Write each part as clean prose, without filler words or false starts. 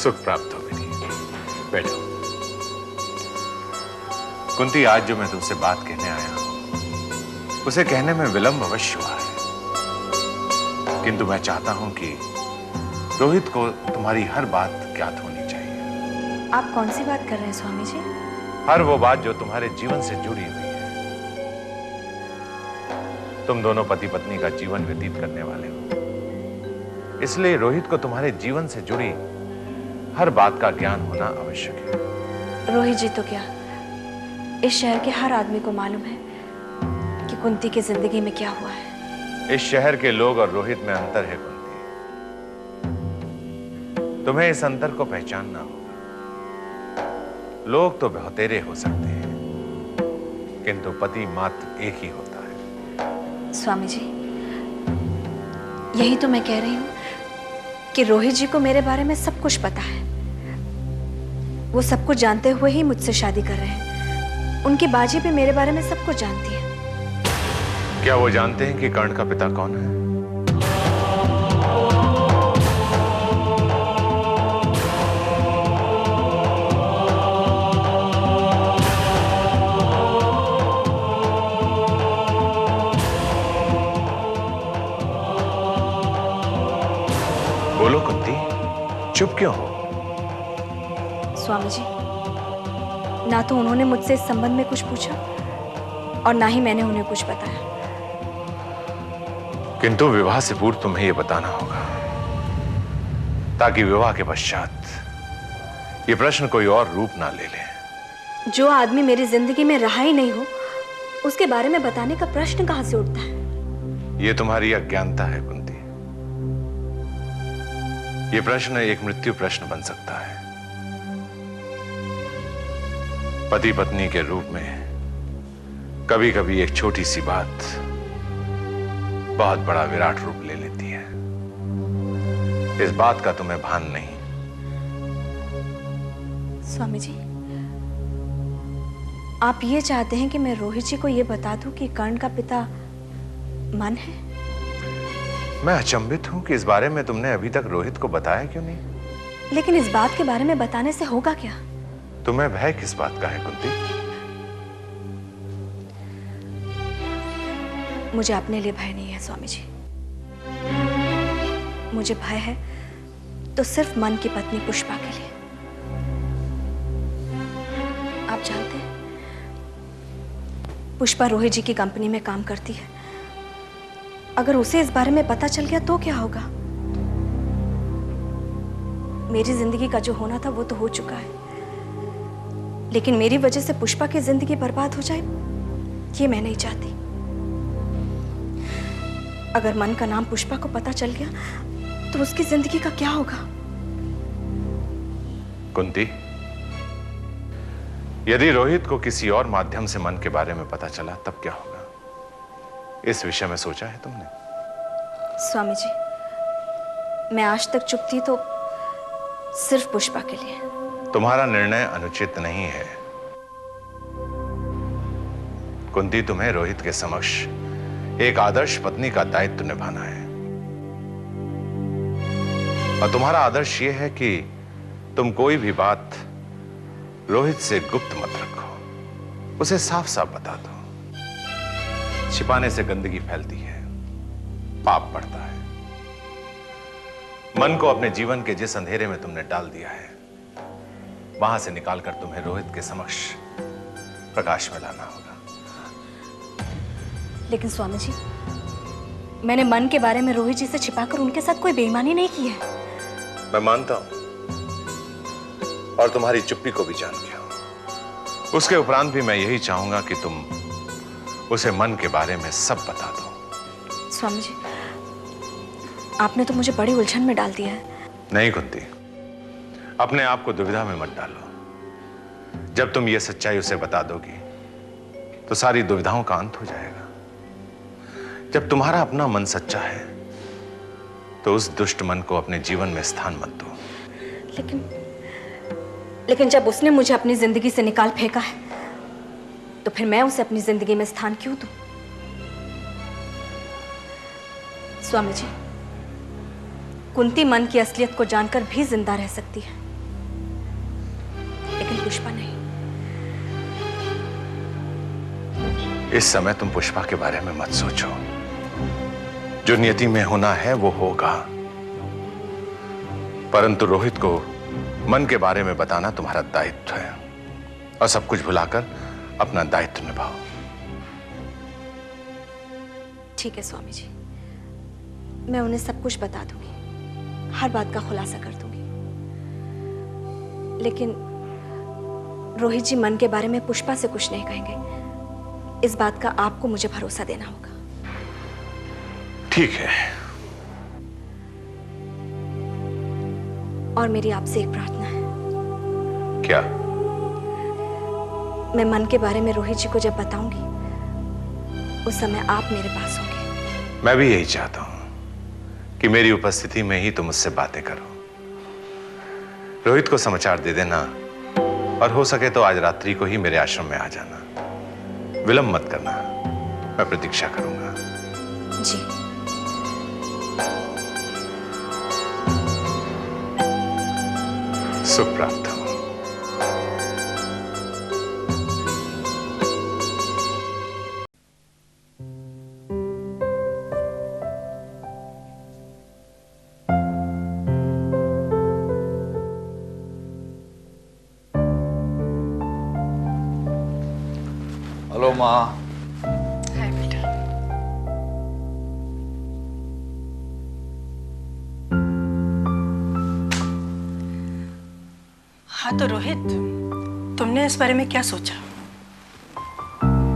सुख प्राप्त हो बेटी। बैठो। कुंती, आज जो मैं तुमसे बात कहने आया हूं उसे कहने में विलंब अवश्य हुआ है, किंतु मैं चाहता हूं कि रोहित को तुम्हारी हर बात ज्ञात होनी चाहिए। आप कौन सी बात कर रहे हैं स्वामी जी? हर वो बात जो तुम्हारे जीवन से जुड़ी हुई है। तुम दोनों पति पत्नी का जीवन व्यतीत करने वाले हो, इसलिए रोहित को तुम्हारे जीवन से जुड़ी हर बात का ज्ञान होना आवश्यक है। रोहित जी तो क्या, इस शहर के हर आदमी को मालूम है कि कुंती की जिंदगी में क्या हुआ है। इस शहर के लोग और रोहित में अंतर है कुंती। तुम्हें इस अंतर को पहचानना होगा। लोग तो बहुतेरे हो सकते हैं, किंतु पति मात्र एक ही होता है। स्वामी जी, यही तो मैं कह रही हूं कि रोहित जी को मेरे बारे में सब कुछ पता है। वो सब कुछ जानते हुए ही मुझसे शादी कर रहे हैं। उनकी बाजी भी मेरे बारे में सब कुछ जानती है। क्या वो जानते हैं कि कर्ण का पिता कौन है? बोलो कुंती, चुप क्यों हो? स्वामी जी, ना तो उन्होंने मुझसे इस संबंध में कुछ पूछा और ना ही मैंने उन्हें कुछ बताया। किंतु विवाह से पूर्व तुम्हें यह बताना होगा, ताकि विवाह के पश्चात यह प्रश्न कोई और रूप ना ले ले। जो आदमी मेरी जिंदगी में रहा ही नहीं हो, उसके बारे में बताने का प्रश्न कहां से उठता है? यह तुम्हारी अज्ञानता है कुंती। यह प्रश्न एक मृत्यु प्रश्न बन सकता है। पति पत्नी के रूप में कभी कभी एक छोटी सी बात बहुत बड़ा विराट रूप ले लेती है। इस बात का तुम्हें भान नहीं। स्वामी जी, आप ये चाहते हैं कि मैं रोहित जी को ये बता दूं कि कर्ण का पिता मन है? मैं अचंभित हूं कि इस बारे में तुमने अभी तक रोहित को बताया क्यों नहीं। लेकिन इस बात के बारे में बताने से होगा क्या? तुम्हें भय किस बात का है कुंती? मुझे अपने लिए भय नहीं है स्वामी जी। मुझे भय है तो सिर्फ मन की पत्नी पुष्पा के लिए। आप जानते हैं, पुष्पा रोहित जी की कंपनी में काम करती है। अगर उसे इस बारे में पता चल गया तो क्या होगा? मेरी जिंदगी का जो होना था वो तो हो चुका है, लेकिन मेरी वजह से पुष्पा की जिंदगी बर्बाद हो जाए, ये मैं नहीं चाहती। अगर मन का नाम पुष्पा को पता चल गया तो उसकी जिंदगी का क्या होगा? कुंती, यदि रोहित को किसी और माध्यम से मन के बारे में पता चला तब क्या होगा? इस विषय में सोचा है तुमने? स्वामी जी, मैं आज तक चुप थी तो सिर्फ पुष्पा के लिए। तुम्हारा निर्णय अनुचित नहीं है कुंती। तुम्हें रोहित के समक्ष एक आदर्श पत्नी का दायित्व निभाना है, और तुम्हारा आदर्श यह है कि तुम कोई भी बात रोहित से गुप्त मत रखो, उसे साफ साफ बता दो। छिपाने से गंदगी फैलती है, पाप बढ़ता है। मन को अपने जीवन के जिस अंधेरे में तुमने डाल दिया है, वहां से निकालकर तुम्हें रोहित के समक्ष प्रकाश में लाना होगा। लेकिन स्वामी जी, मैंने मन के बारे में रोहित जी से छिपाकर उनके साथ कोई बेईमानी नहीं की है। मैं मानता हूं और तुम्हारी चुप्पी को भी जान गया हूं। उसके उपरांत भी मैं यही चाहूंगा कि तुम उसे मन के बारे में सब बता दो। स्वामी जी, आपने तो मुझे बड़ी उलझन में डाल दिया है। नहीं कुंती, अपने आप को दुविधा में मत डालो। जब तुम ये सच्चाई उसे बता दोगी तो सारी दुविधाओं का अंत हो जाएगा। जब तुम्हारा अपना मन सच्चा है तो उस दुष्ट मन को अपने जीवन में स्थान मत दो। लेकिन जब उसने मुझे अपनी जिंदगी से निकाल फेंका है तो फिर मैं उसे अपनी जिंदगी में स्थान क्यों दूं? स्वामी जी, कुंती मन की असलियत को जानकर भी जिंदा रह सकती है, लेकिन पुष्पा नहीं। इस समय तुम पुष्पा के बारे में मत सोचो। जो नियति में होना है वो होगा, परंतु रोहित को मन के बारे में बताना तुम्हारा दायित्व है, और सब कुछ भुलाकर अपना दायित्व निभाओ। ठीक है स्वामी जी, मैं उन्हें सब कुछ बता दूंगी, हर बात का खुलासा कर दूंगी। लेकिन रोहित जी मन के बारे में पुष्पा से कुछ नहीं कहेंगे, इस बात का आपको मुझे भरोसा देना होगा। ठीक है। और मेरी आपसे एक प्रार्थना है। क्या? मैं मन के बारे में रोहित जी को जब बताऊंगी, उस समय आप मेरे पास होंगे। मैं भी यही चाहता हूं कि मेरी उपस्थिति में ही तुम मुझसे बातें करो। रोहित को समाचार दे देना, और हो सके तो आज रात्रि को ही मेरे आश्रम में आ जाना। विलंब मत करना, मैं प्रतीक्षा करूंगा। जी। सुख प्राप्त हो। हेलो माँ। हाय बेटा। हाँ तो रोहित, तुमने इस बारे में क्या सोचा?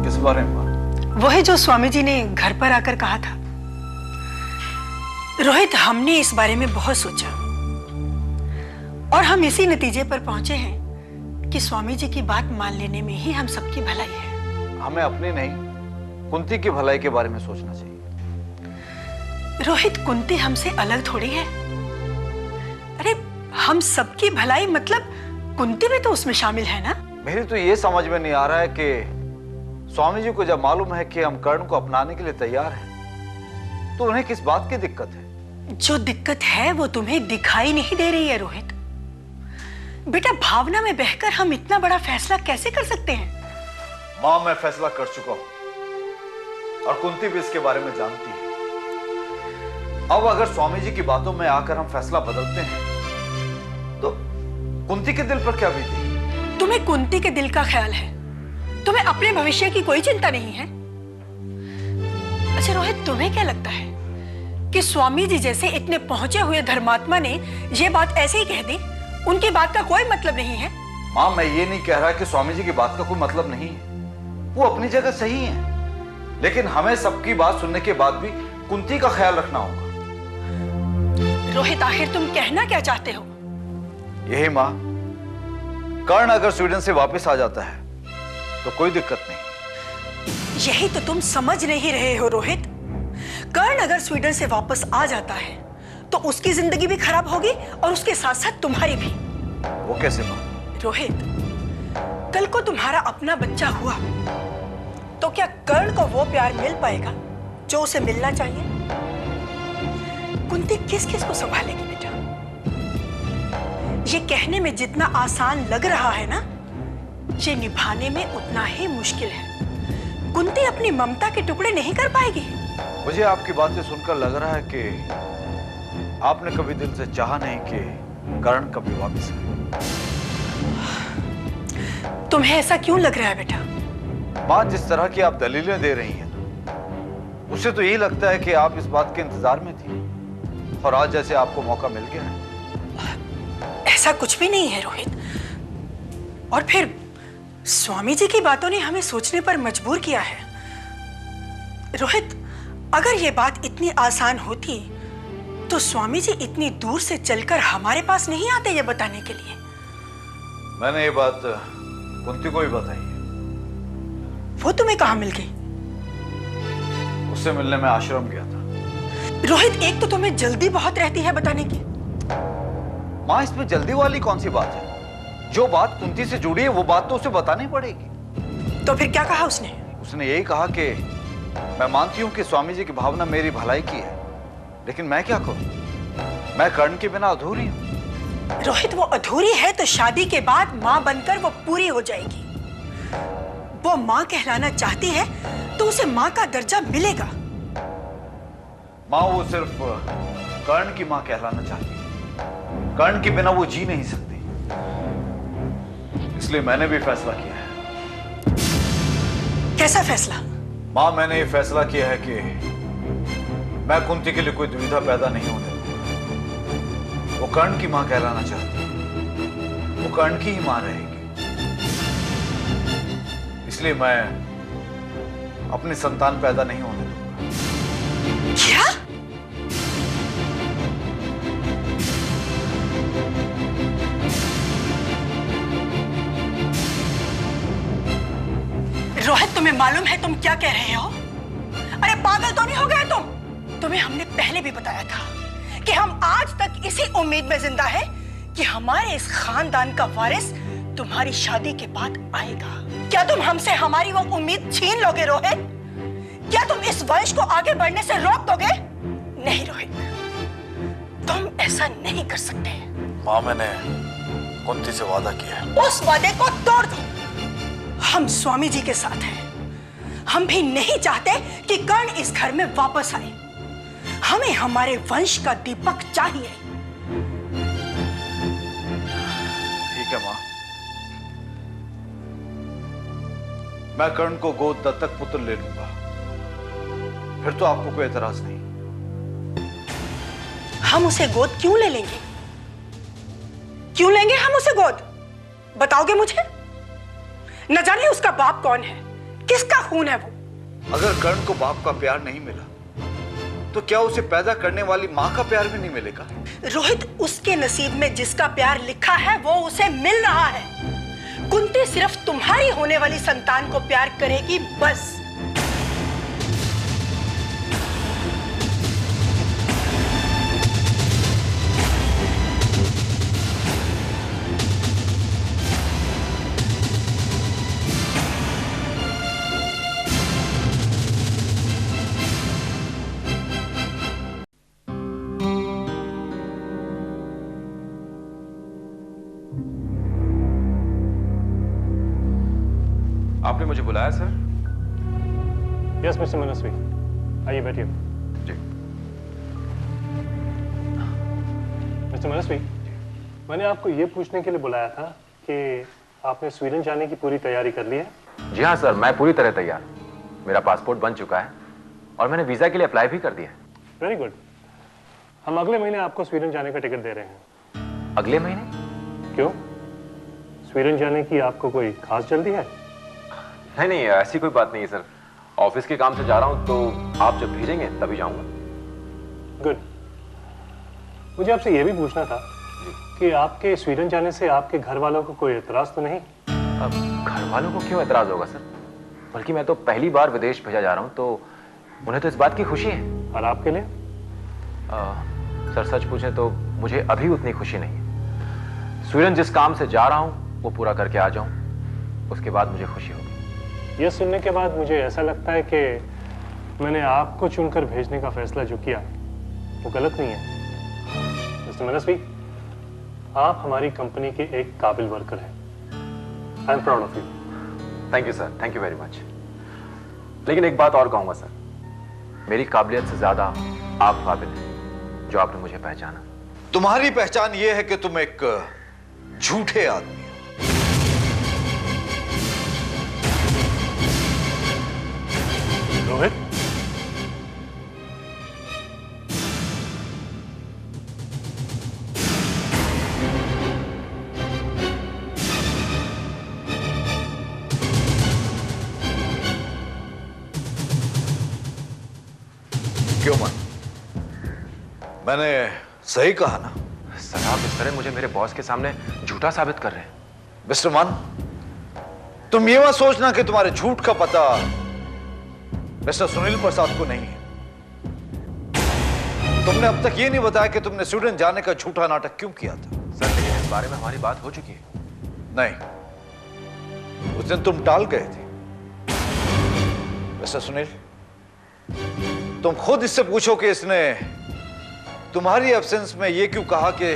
किस बारे में माँ? वही जो स्वामी जी ने घर पर आकर कहा था। रोहित, हमने इस बारे में बहुत सोचा और हम इसी नतीजे पर पहुंचे हैं कि स्वामी जी की बात मान लेने में ही हम सबकी भलाई है। हमें अपनी नहीं, कुंती की भलाई के बारे में सोचना चाहिए। रोहित, कुंती हमसे अलग थोड़ी है। अरे हम सबकी भलाई मतलब कुंती भी तो उसमें शामिल है ना। मेरी तो ये समझ में नहीं आ रहा है कि स्वामी जी को जब मालूम है कि हम कर्ण को अपनाने के लिए तैयार हैं, तो उन्हें किस बात की दिक्कत है? जो दिक्कत है वो तुम्हें दिखाई नहीं दे रही है रोहित। बेटा, भावना में बहकर हम इतना बड़ा फैसला कैसे कर सकते हैं? माँ, मैं फैसला कर चुका हूं और कुंती भी इसके बारे में जानती है। अब अगर स्वामी जी की बातों में आकर हम फैसला बदलते हैं तो कुंती के दिल पर क्या बीतेगी? तुम्हें कुंती के दिल का ख्याल है, तुम्हें अपने भविष्य की कोई चिंता नहीं है। अच्छा रोहित, तुम्हें क्या लगता है कि स्वामी जी जैसे इतने पहुंचे हुए धर्मात्मा ने यह बात ऐसे ही कह दी, उनकी बात का कोई मतलब नहीं है? माँ, मैं ये नहीं कह रहा कि स्वामी जी की बात का कोई मतलब नहीं है, वो अपनी जगह सही है, लेकिन हमें सबकी बात सुनने के बाद भी कुंती का ख्याल रखना होगा। रोहित, आखिर तुम कहना क्या चाहते हो? यही माँ, कर्ण अगर स्वीडन से वापस आ जाता है तो कोई दिक्कत नहीं। यही तो तुम समझ नहीं रहे हो रोहित। कर्ण अगर स्वीडन से वापस आ जाता है तो उसकी जिंदगी भी खराब होगी और उसके साथ साथ तुम्हारी भी। वो कैसे माँ? रोहित, कल को तुम्हारा अपना बच्चा हुआ तो क्या कर्ण को वो प्यार मिल पाएगा जो उसे मिलना चाहिए? कुंती किस किस को संभालेगी बेटा? ये कहने में जितना आसान लग रहा है ना, ये निभाने में उतना ही मुश्किल है। कुंती अपनी ममता के टुकड़े नहीं कर पाएगी। मुझे आपकी बातें सुनकर लग रहा है कि आपने कभी दिल से चाहा नहीं कि कर्ण कभी वापस आए। तुम्हें ऐसा क्यों लग रहा है बेटा? माँ, जिस तरह की आप दलीलें दे रही हैं ना, उससे तो यही लगता है कि आप इस बात के इंतजार में थी और आज जैसे आपको मौका मिल गया है। ऐसा कुछ भी नहीं है रोहित। और फिर स्वामी जी की बातों ने हमें सोचने पर मजबूर किया है। रोहित, अगर ये बात इतनी आसान होती तो स्वामी जी इतनी दूर से चलकर हमारे पास नहीं आते ये बताने के लिए। मैंने ये बात कुंती को ही बताई है। वो तुम्हें कहाँ मिल गई? उससे मिलने में आश्रम गया था। रोहित, एक तो तुम्हें जल्दी बहुत रहती है बताने की। माँ, इसमें जल्दी वाली कौन सी बात है? जो बात कुंती से जुड़ी है वो बात तो उसे बतानी पड़ेगी। तो फिर क्या कहा उसने? उसने यही कहा कि मैं मानती हूँ कि स्वामी जी की भावना मेरी भलाई की है, लेकिन मैं क्या करूँ? मैं कर्ण के बिना अधूरी हूँ। रोहित, वो अधूरी है तो शादी के बाद माँ बनकर वो पूरी हो जाएगी। वो माँ कहलाना चाहती है तो उसे माँ का दर्जा मिलेगा। माँ वो सिर्फ कर्ण की माँ कहलाना चाहती है। कर्ण के बिना वो जी नहीं सकती। इसलिए मैंने भी फैसला किया है। कैसा फैसला? माँ, मैंने ये फैसला किया है कि मैं कुंती के लिए कोई दुविधा पैदा नहीं होने दूंगा। वो कर्ण की माँ कहलाना चाहती है, वो कर्ण की ही माँ रहेगी। इसलिए मैं अपनी संतान पैदा नहीं होने दूंगा। क्या? रोहित, तुम्हें मालूम है तुम क्या कह रहे हो? अरे पागल तो नहीं हो गए तुम? तुम्हें हमने पहले भी बताया था कि हम आज तक इसी उम्मीद में जिंदा हैं कि हमारे इस खानदान का वारिस तुम्हारी शादी के बाद आएगा। क्या तुम हमसे हमारी वो उम्मीद छीन लोगे रोहित? क्या तुम इस वंश को आगे बढ़ने से रोक दोगे? नहीं रोहित, तुम ऐसा नहीं कर सकते। माँ, मैंने कुंती से वादा किया है। उस वादे को तोड़ दो। हम स्वामी जी के साथ हैं। हम भी नहीं चाहते कि कर्ण इस घर में वापस आए। हमें हमारे वंश का दीपक चाहिए। ठीक है माँ, मैं कर्ण को गोद दत्तक पुत्र ले लूंगा। फिर तो आपको कोई एतराज नहीं। हम उसे गोद क्यों ले लेंगे? क्यों लेंगे हम उसे गोद? बताओगे मुझे? न जाने उसका बाप कौन है, किसका खून है वो। अगर कर्ण को बाप का प्यार नहीं मिला तो क्या उसे पैदा करने वाली माँ का प्यार भी नहीं मिलेगा? रोहित, उसके नसीब में जिसका प्यार लिखा है वो उसे मिल रहा है। कुंती सिर्फ तुम्हारी होने वाली संतान को प्यार करेगी, बस। आपने मुझे बुलाया सर? यस मिस्टर मनस्वी, आइए बैठिए। जी। मिस्टर मनस्वी, मैंने आपको ये पूछने के लिए बुलाया था कि आपने स्वीडन जाने की पूरी तैयारी कर ली है? जी हाँ सर, मैं पूरी तरह तैयार। मेरा पासपोर्ट बन चुका है और मैंने वीजा के लिए अप्लाई भी कर दिया है। Very good. हम अगले महीने आपको स्वीडन जाने का टिकट दे रहे हैं। अगले महीने? क्यों? स्वीडन जाने की आपको कोई खास जल्दी है? नहीं नहीं, ऐसी कोई बात नहीं है सर। ऑफिस के काम से जा रहा हूँ, तो आप जब भेजेंगे तभी जाऊंगा। गुड। मुझे आपसे यह भी पूछना था कि आपके स्वीडन जाने से आपके घर वालों को कोई एतराज तो नहीं? अब घर वालों को क्यों एतराज होगा सर? बल्कि मैं तो पहली बार विदेश भेजा जा रहा हूँ, तो उन्हें तो इस बात की खुशी है। और आपके लिए? सर सच पूछें तो मुझे अभी उतनी खुशी नहीं है। स्वीडन जिस काम से जा रहा हूँ वो पूरा करके आ जाऊँ, उसके बाद मुझे खुशी होगी। यह सुनने के बाद मुझे ऐसा लगता है कि मैंने आपको चुनकर भेजने का फैसला जो किया वो गलत नहीं है। मिस्टर मनस्वी, आप हमारी कंपनी के एक काबिल वर्कर हैं। I am proud of you. Thank you sir, thank you very much. लेकिन एक बात और कहूंगा सर, मेरी काबिलियत से ज्यादा आप काबिल हैं जो आपने मुझे पहचाना। तुम्हारी पहचान यह है कि तुम एक झूठे आदमी हो। रोहित, क्यों मन? मैंने सही कहा ना? सर आप इस तरह मुझे मेरे बॉस के सामने झूठा साबित कर रहे हैं। मिस्टर मन, तुम ये मत सोचना कि तुम्हारे झूठ का पता मिस्टर सुनील प्रसाद को नहीं है। तुमने अब तक ये नहीं बताया कि तुमने स्वीडन जाने का झूठा नाटक क्यों किया था। सर लेकिन इस बारे में हमारी बात हो चुकी है। नहीं, उस दिन तुम टाल गए थे। मिस्टर सुनील, तुम खुद इससे पूछो कि इसने तुम्हारी एब्सेंस में यह क्यों कहा कि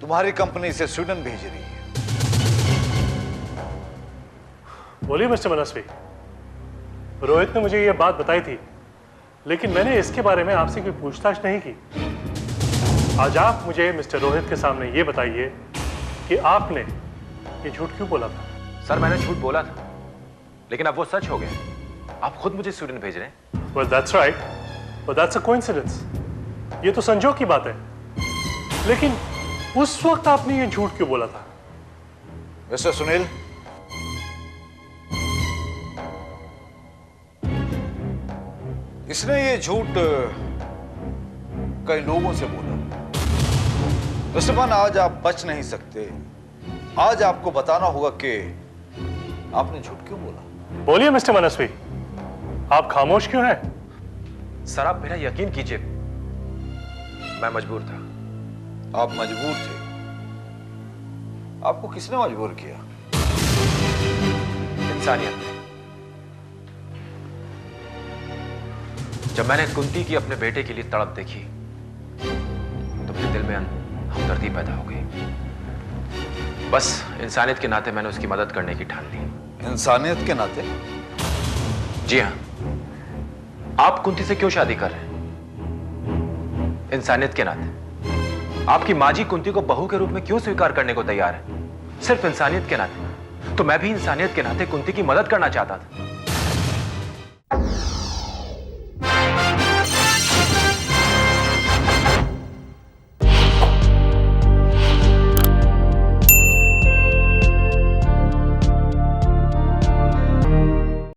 तुम्हारी कंपनी इसे स्वीडन भेज रही है। बोलिए मिस्टर मनस्वी। रोहित ने मुझे यह बात बताई थी, लेकिन मैंने इसके बारे में आपसे कोई पूछताछ नहीं की। आज आप मुझे मिस्टर रोहित के सामने ये बताइए कि आपने ये झूठ क्यों बोला था? सर मैंने झूठ बोला था, लेकिन अब वो सच हो गया। आप खुद मुझे स्वीडन भेज रहे हैं। Well, that's right, but that's a coincidence. ये तो संजोग की बात है। लेकिन उस वक्त आपने ये झूठ क्यों बोला था? मिस्टर सुनील, इसने ये झूठ कई लोगों से बोला। मिस्टर आज आप बच नहीं सकते। आज आपको बताना होगा कि आपने झूठ क्यों बोला। बोलिए मिस्टर मनस्वी, आप खामोश क्यों हैं? सर आप मेरा यकीन कीजिए, मैं मजबूर था। आप मजबूर थे? आपको किसने मजबूर किया? इंसानियत। जब मैंने कुंती की अपने बेटे के लिए तड़प देखी तो मेरे दिल में हमदर्दी पैदा हो गई। बस इंसानियत के नाते मैंने उसकी मदद करने की ठान ली। इंसानियत के नाते? जी हाँ। आप कुंती से क्यों शादी कर रहे हैं? इंसानियत के नाते। आपकी माँ जी कुंती को बहू के रूप में क्यों स्वीकार करने को तैयार है? सिर्फ इंसानियत के नाते। तो मैं भी इंसानियत के नाते कुंती की मदद करना चाहता था।